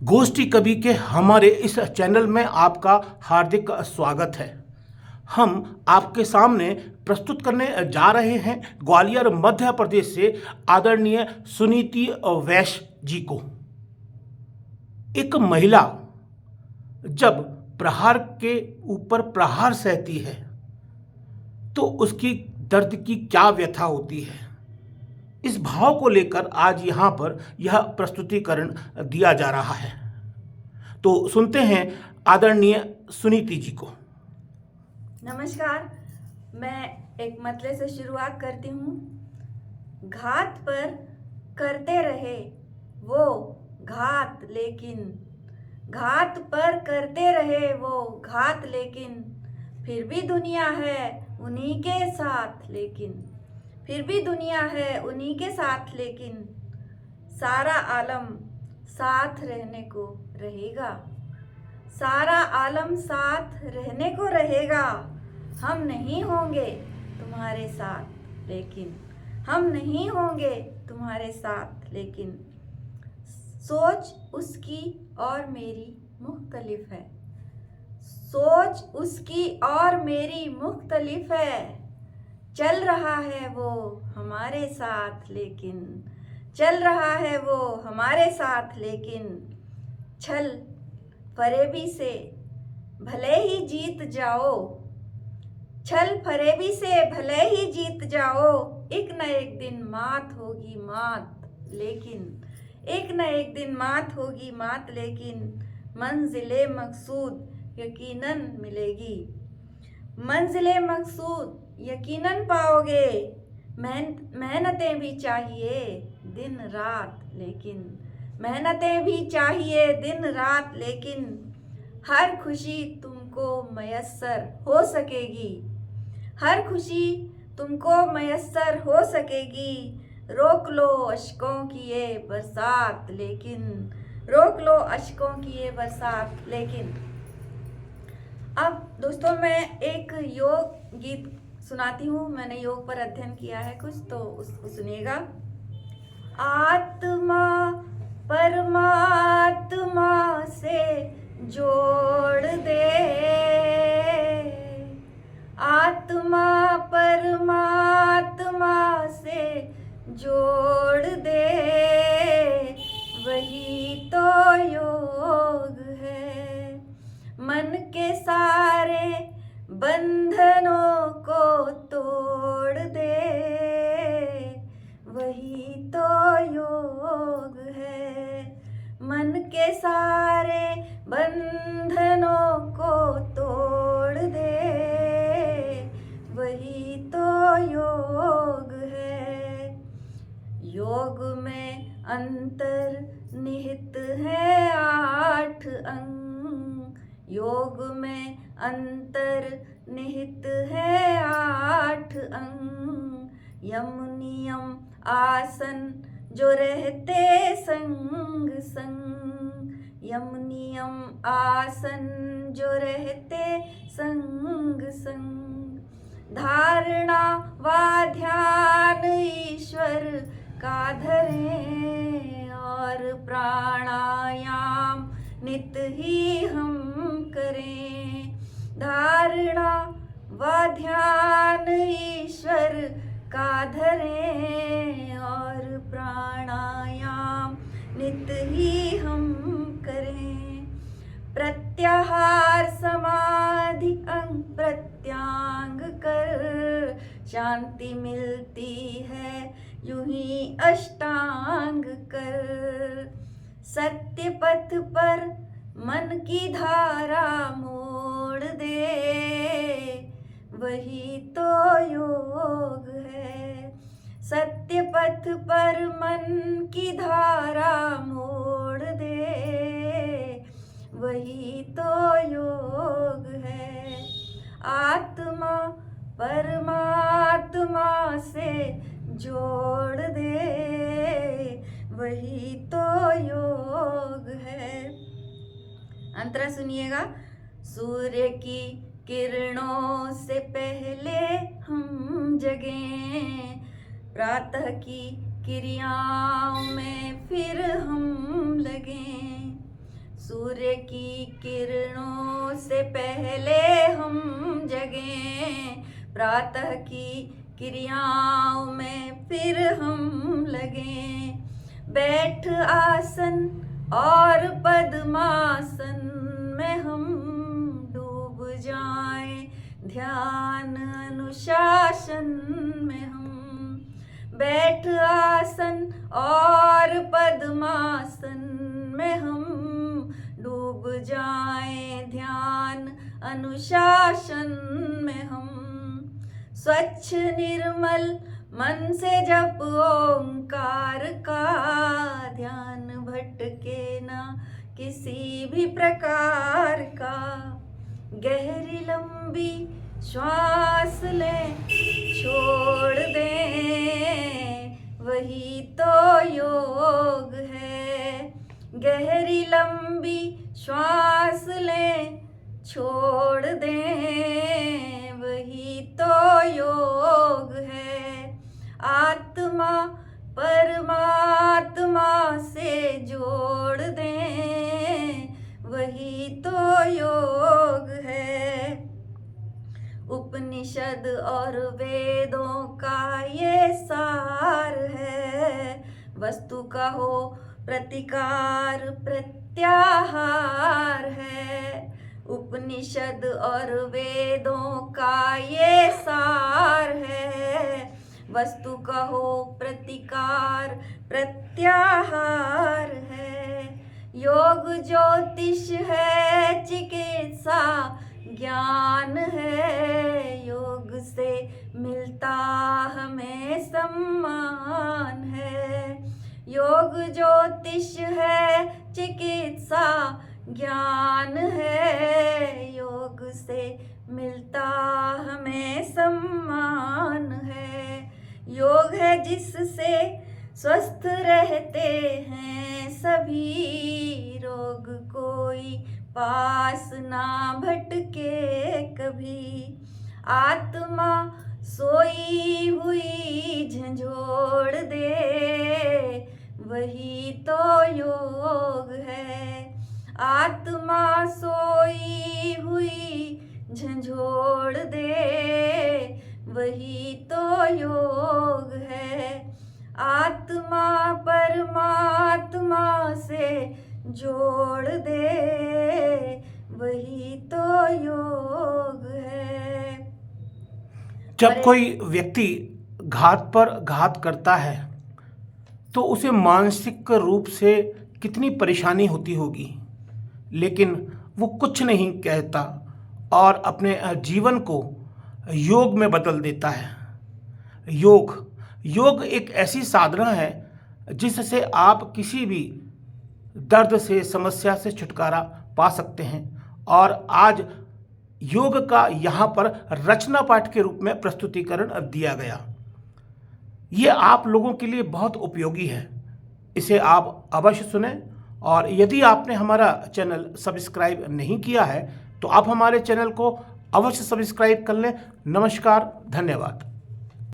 गोष्ठी कवि के हमारे इस चैनल में आपका हार्दिक स्वागत है। हम आपके सामने प्रस्तुत करने जा रहे हैं ग्वालियर मध्य प्रदेश से आदरणीय सुनीति वैश्य जी को। एक महिला जब प्रहार के ऊपर प्रहार सहती है तो उसकी दर्द की क्या व्यथा होती है, इस भाव को लेकर आज यहाँ पर यह प्रस्तुतिकरण दिया जा रहा है। तो सुनते हैं आदरणीय सुनीति जी को। नमस्कार, मैं एक मतले से शुरुआत करती हूँ। घात पर करते रहे वो घात, लेकिन घात पर करते रहे वो घात, लेकिन फिर भी दुनिया है उन्हीं के साथ, लेकिन फिर भी दुनिया है उन्हीं के साथ, लेकिन सारा आलम साथ रहने को रहेगा, सारा आलम साथ रहने को रहेगा। हम नहीं होंगे तुम्हारे साथ, लेकिन हम नहीं होंगे तुम्हारे साथ, लेकिन सोच उसकी और मेरी मुख्तलिफ है, सोच उसकी और मेरी मुख्तलिफ है। चल रहा है वो हमारे साथ, लेकिन चल रहा है वो हमारे साथ, लेकिन छल फरेबी से भले ही जीत जाओ, छल फरेबी से भले ही जीत जाओ। एक न एक दिन मात होगी मात, लेकिन एक न एक दिन मात होगी मात, लेकिन मंजिले मकसूद यकीनन मिलेगी, मंजिले मकसूद यकीनन पाओगे। मेहनतें भी चाहिए दिन रात, लेकिन मेहनतें भी चाहिए दिन रात, लेकिन हर खुशी तुमको मयस्सर हो सकेगी, हर खुशी तुमको मयस्सर हो सकेगी। रोक लो अश्कों की ये बरसात, लेकिन रोक लो अश्कों की ये बरसात, लेकिन। अब दोस्तों मैं एक योग गीत सुनाती हूँ। मैंने योग पर अध्ययन किया है कुछ, तो उसको सुनिएगा। आत्मा परमात्मा से जोड़ दे, आत्मा परमात्मा से जोड़ दे, वही तो योग है। मन के सारे बंधनों को तोड़ दे, वही तो योग है। मन के सारे बंधनों को तोड़ दे, वही तो योग है। योग में अंतर निहित है 8 अंग, योग में अंतर निहित है 8 अंग। यम नियम आसन जो रहते संग संग, यम नियम आसन जो रहते संग संग। धारणा व ध्यान ईश्वर का धरें, और प्राणायाम नित ही हम करें। धारणा व ध्यान ईश्वर का धरें, और प्राणायाम नित ही हम करें। प्रत्याहार समाधि अंग प्रत्यांग कर, शांति मिलती है यूं ही अष्टांग कर। सत्य पथ पर मन की धारा मोड़ दे, वही तो योग है। सत्य पथ पर मन की धारा मोड़ दे, वही तो योग है। आत्मा परमात्मा से जोड़ दे, वही तो योग है। अंतरा सुनिएगा। सूर्य की किरणों से पहले हम जगें, प्रातः की क्रियाओं में फिर हम लगें। किरणों से पहले हम जगें, प्रातः की क्रियाओं में फिर हम लगें। बैठ आसन और पद्मासन में हम डूब जाएं, ध्यान अनुशासन में हम। बैठ आसन और पद्मासन में हम डूब जाएं, ध्यान अनुशासन में हम। स्वच्छ निर्मल मन से जप ओंकार का, ध्यान भटके ना किसी भी प्रकार का। गहरी लंबी श्वास लें, छोड़ दें, वही तो योग है। गहरी लंबी श्वास लें, छोड़ दें, वही तो योग है। आत्मा परमात्मा से जोड़ दें, वही तो योग है। उपनिषद और वेदों का ये सार है, वस्तु का हो प्रतिकार प्रत्याहार है। उपनिषद और वेदों का ये सार है, वस्तु का हो प्रतिकार प्रत्याहार है। योग ज्योतिष है, चिकित्सा ज्ञान है, योग से मिलता हमें सम्मान है। योग ज्योतिष है, चिकित्सा ज्ञान है, योग से मिलता हमें सम्मान है। योग है जिससे स्वस्थ रहते हैं सभी, रोग कोई पास ना भटके कभी। आत्मा सोई हुई झंझोड़ दे, वही तो योग है। आत्मा सोई हुई झंझोड़ दे, वही तो योग है। आत्मा परमात्मा से जोड़ दे, वही तो योग है। जब कोई व्यक्ति घात पर घात करता है तो उसे मानसिक रूप से कितनी परेशानी होती होगी, लेकिन वो कुछ नहीं कहता और अपने जीवन को योग में बदल देता है। योग एक ऐसी साधना है जिससे आप किसी भी दर्द से, समस्या से छुटकारा पा सकते हैं। और आज योग का यहाँ पर रचना पाठ के रूप में प्रस्तुतिकरण दिया गया। ये आप लोगों के लिए बहुत उपयोगी है, इसे आप अवश्य सुनें। और यदि आपने हमारा चैनल सब्सक्राइब नहीं किया है तो आप हमारे चैनल को अवश्य सब्सक्राइब कर लें। नमस्कार, धन्यवाद।